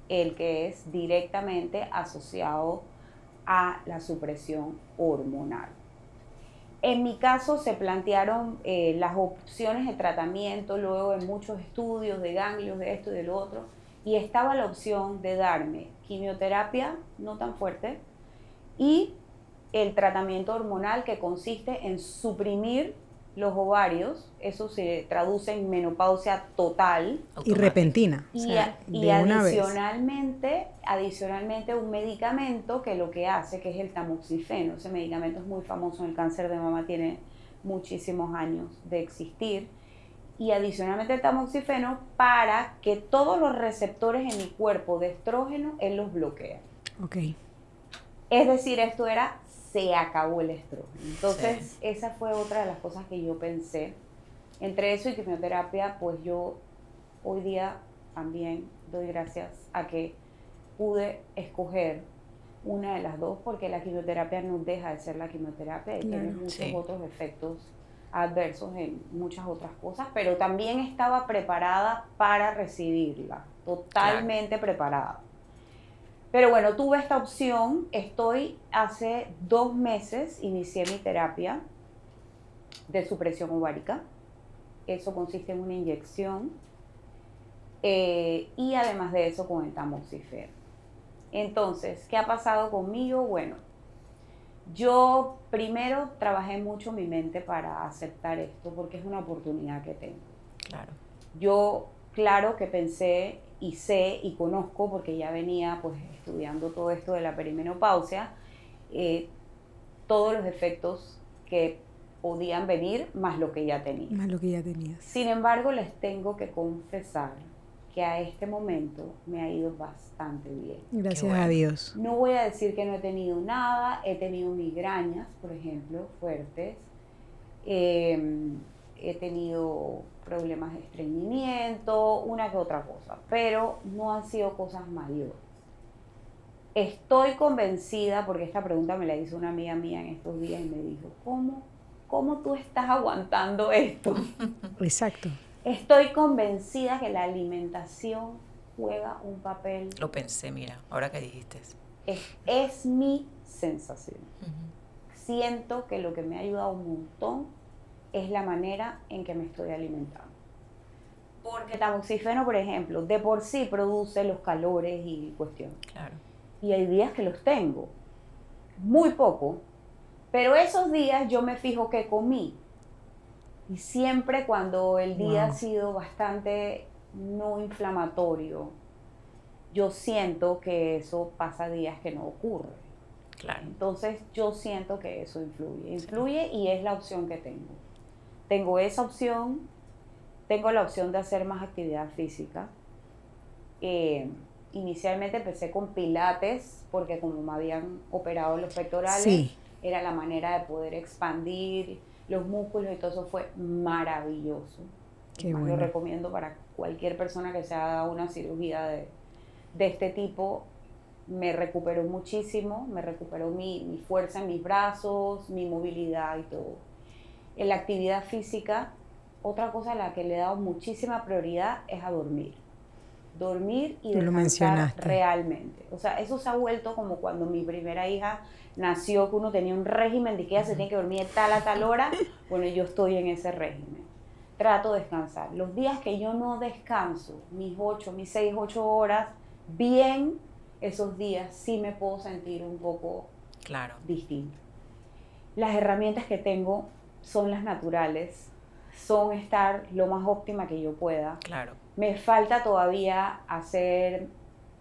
el que es directamente asociado a la supresión hormonal. En mi caso se plantearon las opciones de tratamiento luego de muchos estudios de ganglios, de esto y de lo otro, y estaba la opción de darme quimioterapia no tan fuerte y el tratamiento hormonal, que consiste en suprimir los ovarios. Eso se traduce en menopausia total. Y repentina. Y, o sea, y de una vez. adicionalmente un medicamento que lo que hace, que es el tamoxifeno. Ese medicamento es muy famoso en el cáncer de mama, tiene muchísimos años de existir. Y adicionalmente el tamoxifeno, para que todos los receptores en mi cuerpo de estrógeno, él los bloquea. Ok. Es decir, esto era, se acabó el estrógeno. Entonces, Sí. esa fue otra de las cosas que yo pensé. Entre eso y quimioterapia, pues yo hoy día también doy gracias a que pude escoger una de las dos, porque la quimioterapia no deja de ser la quimioterapia y Claro. tiene muchos Sí. otros efectos adversos en muchas otras cosas, pero también estaba preparada para recibirla, totalmente preparada. Pero bueno, tuve esta opción, hace 2 meses, inicié mi terapia de supresión ovárica. Eso consiste en una inyección y además de eso con el tamoxifeno. Entonces, ¿qué ha pasado conmigo? Bueno, yo primero trabajé mucho mi mente para aceptar esto, porque es una oportunidad que tengo. Claro. Yo, claro que pensé y sé y conozco, porque ya venía pues estudiando todo esto de la perimenopausia, todos los efectos que podían venir, más lo que ya tenía. Más lo que ya tenías. Sin embargo, les tengo que confesar que a este momento me ha ido bastante bien. Gracias Qué bueno. a Dios. No voy a decir que no he tenido nada, he tenido migrañas, por ejemplo, fuertes, he tenido problemas de estreñimiento, una que otra cosa, pero no han sido cosas mayores. Estoy convencida, porque esta pregunta me la hizo una amiga mía en estos días y me dijo, ¿cómo tú estás aguantando esto? Exacto. Estoy convencida que la alimentación juega un papel. Lo pensé, mira, ahora que dijiste. Es mi sensación. Ujú. Siento que lo que me ha ayudado un montón es la manera en que me estoy alimentando. Porque el tamoxifeno, por ejemplo, de por sí produce los calores y cuestiones. Claro. Y hay días que los tengo, muy poco, pero esos días yo me fijo que comí. Y siempre cuando el día Wow. ha sido bastante no inflamatorio, yo siento que eso pasa días que no ocurre. Claro. Entonces yo siento que eso influye y es la opción que tengo. Tengo esa opción, tengo la opción de hacer más actividad física. Inicialmente empecé con pilates porque como me habían operado los pectorales, Sí. era la manera de poder expandir los músculos y todo eso fue maravilloso. Qué Además, bueno. lo recomiendo para cualquier persona que se haga una cirugía de este tipo. Me recuperó muchísimo, me recuperó mi fuerza en mis brazos, mi movilidad y todo. En la actividad física, otra cosa a la que le he dado muchísima prioridad es a dormir. Dormir y Tú lo descansar mencionaste. realmente. O sea, eso se ha vuelto como cuando mi primera hija nació, que uno tenía un régimen de que ella se tiene que dormir de tal a tal hora. Bueno, yo estoy en ese régimen. Trato de descansar. Los días que yo no descanso, mis 6, 8 horas, bien, esos días sí me puedo sentir un poco Claro. distinto. Las herramientas que tengo son las naturales, son estar lo más óptima que yo pueda. Claro. Me falta todavía hacer,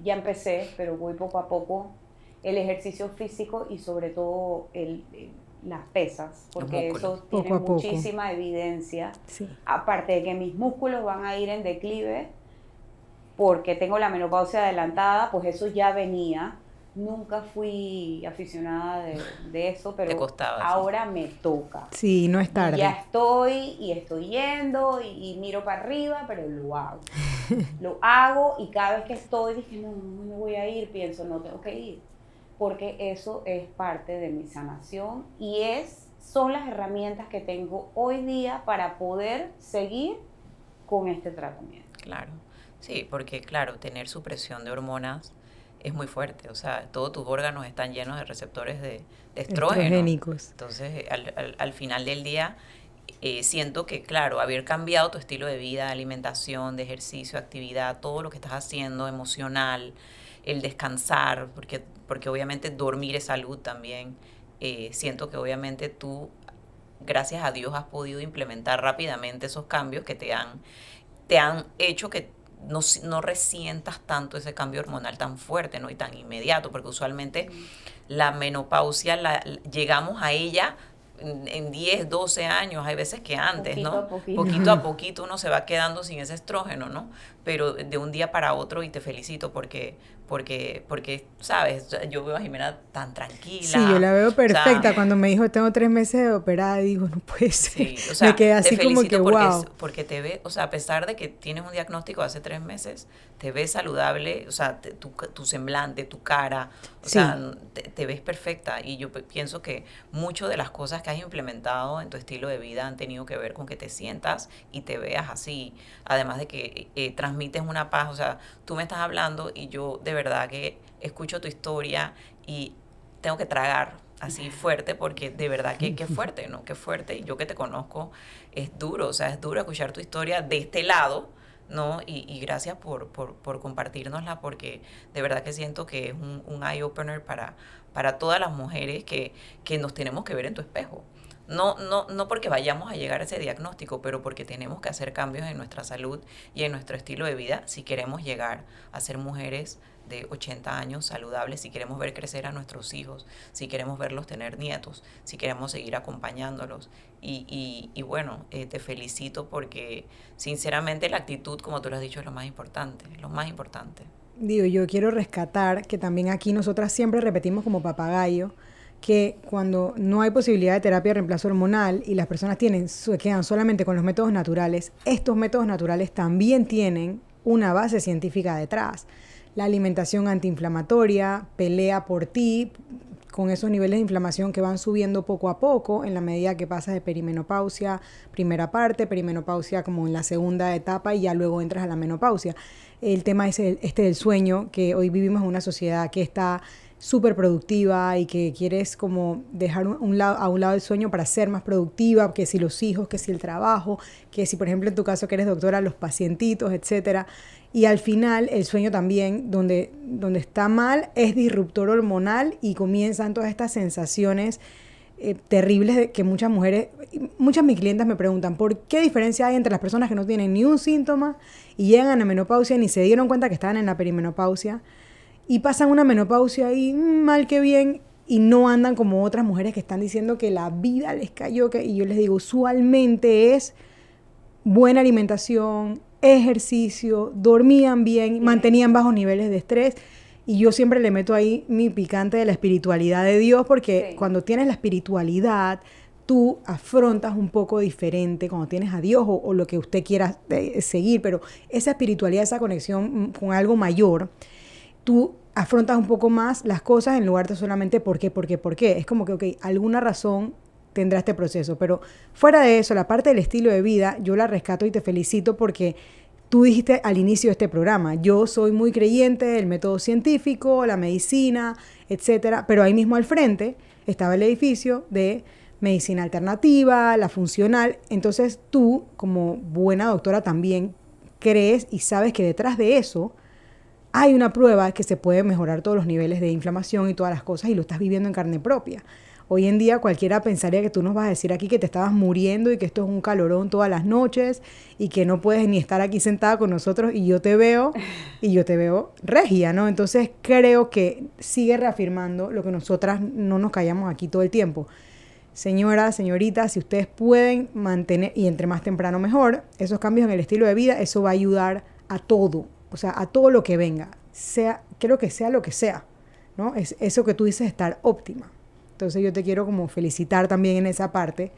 ya empecé, pero voy poco a poco, el ejercicio físico y sobre todo las pesas, porque músculos. eso Poco tiene a poco. muchísima evidencia. Sí. Aparte de que mis músculos van a ir en declive, porque tengo la menopausia adelantada, pues eso ya venía. Nunca fui aficionada de eso, Te pero costaba, sí. ahora me toca. Sí, no es tarde. Y ya estoy yendo y miro para arriba, pero lo hago. Lo hago y cada vez que estoy, dije, no me voy a ir, pienso, no tengo que ir. Porque eso es parte de mi sanación y son las herramientas que tengo hoy día para poder seguir con este tratamiento. Claro. Sí, porque claro, tener supresión de hormonas es muy fuerte. O sea, todos tus órganos están llenos de receptores de estrógeno. Estrogénicos. Entonces, al final del día, siento que, claro, haber cambiado tu estilo de vida, alimentación, de ejercicio, actividad, todo lo que estás haciendo, emocional, el descansar, porque obviamente dormir es salud también. Siento que obviamente tú, gracias a Dios, has podido implementar rápidamente esos cambios que te han hecho que no resientas tanto ese cambio hormonal tan fuerte, ¿no? Y tan inmediato, porque usualmente la menopausia llegamos a ella en 10, 12 años, hay veces que antes, Poquito ¿no? a poquito. Poquito a poquito uno se va quedando sin ese estrógeno, ¿no? Pero de un día para otro, y te felicito porque, ¿sabes? Yo veo a Jimena tan tranquila. Sí, yo la veo O sea, perfecta. Cuando me dijo, tengo 3 meses de operada, digo, no puede ser. sí, o sea, Me quedé te así como que, felicito wow. porque te ve, o sea, a pesar de que tienes un diagnóstico hace 3 meses, te ves saludable, o sea, tu semblante, tu cara, o Sí. sea, te ves perfecta. Y yo pienso que mucho de las cosas que has implementado en tu estilo de vida han tenido que ver con que te sientas y te veas así. Además de que transmites una paz, o sea, tú me estás hablando y yo de verdad que escucho tu historia y tengo que tragar así fuerte porque de verdad que fuerte, ¿no? Qué fuerte. Y yo que te conozco, es duro, o sea, es duro escuchar tu historia de este lado, ¿no? Y gracias por compartirnosla porque de verdad que siento que es un eye-opener para todas las mujeres que nos tenemos que ver en tu espejo. No porque vayamos a llegar a ese diagnóstico, pero porque tenemos que hacer cambios en nuestra salud y en nuestro estilo de vida si queremos llegar a ser mujeres de 80 años saludables, si queremos ver crecer a nuestros hijos, si queremos verlos tener nietos, si queremos seguir acompañándolos. Y bueno, te felicito porque sinceramente la actitud, como tú lo has dicho, es lo más importante, lo más importante. Digo, yo quiero rescatar que también aquí nosotras siempre repetimos como papagayo que cuando no hay posibilidad de terapia de reemplazo hormonal y las personas se quedan solamente con los métodos naturales, estos métodos naturales también tienen una base científica detrás. La alimentación antiinflamatoria pelea por ti con esos niveles de inflamación que van subiendo poco a poco en la medida que pasas de perimenopausia, primera parte, perimenopausia como en la segunda etapa y ya luego entras a la menopausia. El tema es este del sueño, que hoy vivimos en una sociedad que está súper productiva y que quieres como dejar a un lado el sueño para ser más productiva, que si los hijos, que si el trabajo, que si por ejemplo en tu caso que eres doctora, los pacientitos, etcétera. Y al final el sueño también, donde está mal, es disruptor hormonal y comienzan todas estas sensaciones terribles de que muchas mujeres, muchas de mis clientes me preguntan, ¿por qué diferencia hay entre las personas que no tienen ni un síntoma y llegan a la menopausia ni se dieron cuenta que estaban en la perimenopausia? Y pasan una menopausia y mal que bien y no andan como otras mujeres que están diciendo que la vida les cayó. Y yo les digo, usualmente es buena alimentación, ejercicio, dormían bien, mantenían bajos niveles de estrés. Y yo siempre le meto ahí mi picante de la espiritualidad de Dios porque Sí. cuando tienes la espiritualidad, tú afrontas un poco diferente cuando tienes a Dios o lo que usted quiera seguir. Pero esa espiritualidad, esa conexión con algo mayor, tú afrontas un poco más las cosas en lugar de solamente por qué. Es como que, ok, alguna razón tendrá este proceso. Pero fuera de eso, la parte del estilo de vida, yo la rescato y te felicito porque tú dijiste al inicio de este programa, yo soy muy creyente del método científico, la medicina, etcétera, pero ahí mismo al frente estaba el edificio de medicina alternativa, la funcional. Entonces tú, como buena doctora, también crees y sabes que detrás de eso hay una prueba que se puede mejorar todos los niveles de inflamación y todas las cosas y lo estás viviendo en carne propia. Hoy en día cualquiera pensaría que tú nos vas a decir aquí que te estabas muriendo y que esto es un calorón todas las noches y que no puedes ni estar aquí sentada con nosotros y yo te veo regia, ¿no? Entonces creo que sigue reafirmando lo que nosotras no nos callamos aquí todo el tiempo. Señoras, señoritas, si ustedes pueden mantener, y entre más temprano mejor, esos cambios en el estilo de vida, eso va a ayudar a todo. O sea, a todo lo que venga, creo que sea lo que sea, ¿no? Es eso que tú dices, estar óptima. Entonces yo te quiero como felicitar también en esa parte.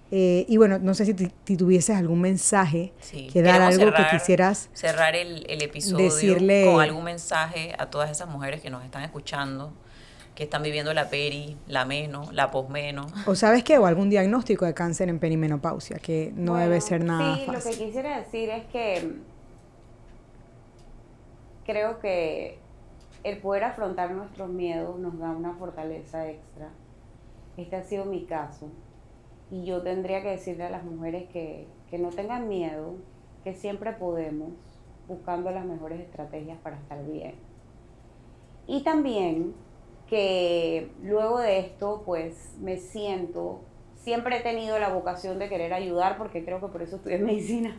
Y bueno, no sé si tuvieses algún mensaje Sí, que dar, queremos algo que quisieras cerrar el episodio decirle con algún mensaje a todas esas mujeres que nos están escuchando, que están viviendo la peri, la meno, la posmeno. o sabes qué, o algún diagnóstico de cáncer en perimenopausia, que no debe ser nada sí, fácil. lo que quisiera decir es que creo que el poder afrontar nuestros miedos nos da una fortaleza extra. Este ha sido mi caso. Y yo tendría que decirle a las mujeres que no tengan miedo, que siempre podemos, buscando las mejores estrategias para estar bien. Y también que luego de esto, pues me siento, siempre he tenido la vocación de querer ayudar, porque creo que por eso estudié medicina,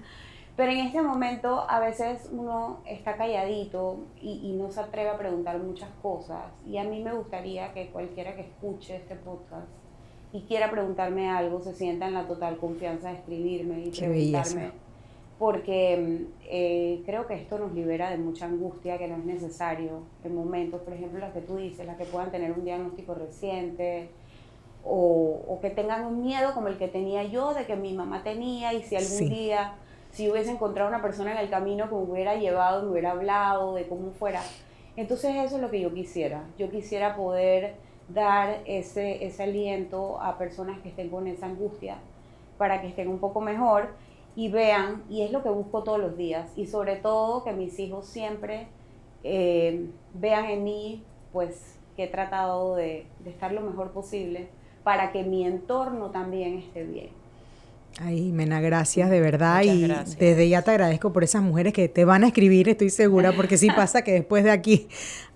pero en este momento a veces uno está calladito y no se atreve a preguntar muchas cosas, y a mí me gustaría que cualquiera que escuche este podcast y quiera preguntarme algo, se sienta en la total confianza de escribirme y Qué preguntarme, belleza. porque creo que esto nos libera de mucha angustia que no es necesario en momentos, por ejemplo, las que tú dices, las que puedan tener un diagnóstico reciente o que tengan un miedo como el que tenía yo, de que mi mamá tenía, y si algún Sí. día, si hubiese encontrado una persona en el camino que me hubiera llevado, me hubiera hablado de cómo fuera. Entonces eso es lo que yo quisiera poder dar ese aliento a personas que estén con esa angustia para que estén un poco mejor y vean, y es lo que busco todos los días, y sobre todo que mis hijos siempre vean en mí, pues, que he tratado de estar lo mejor posible para que mi entorno también esté bien. Ay, Mena, gracias de verdad. Muchas Y gracias. desde ya te agradezco por esas mujeres que te van a escribir, estoy segura, porque sí pasa que después de aquí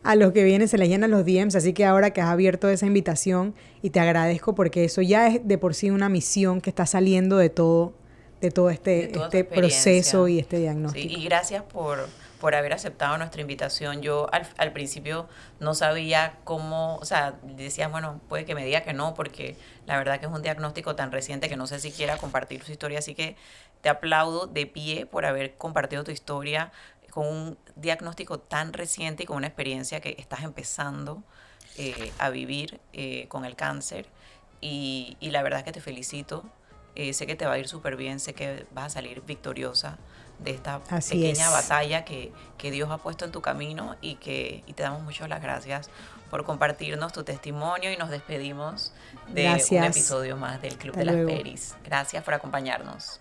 a los que vienen se les llenan los DMs, así que ahora que has abierto esa invitación, y te agradezco porque eso ya es de por sí una misión que está saliendo de todo de toda tu este proceso experiencia. y este Sí, diagnóstico. y gracias por haber aceptado nuestra invitación. Yo al principio no sabía cómo, o sea, decía, bueno, puede que me diga que no, porque la verdad que es un diagnóstico tan reciente que no sé si quiera compartir su historia, así que te aplaudo de pie por haber compartido tu historia con un diagnóstico tan reciente y con una experiencia que estás empezando a vivir con el cáncer. Y la verdad es que te felicito. Sé que te va a ir súper bien, sé que vas a salir victoriosa de esta Así pequeña es. batalla que Dios ha puesto en tu camino y te damos muchas las gracias por compartirnos tu testimonio y nos despedimos de un Gracias. episodio más del Club Hasta de las luego. Peris. Gracias por acompañarnos.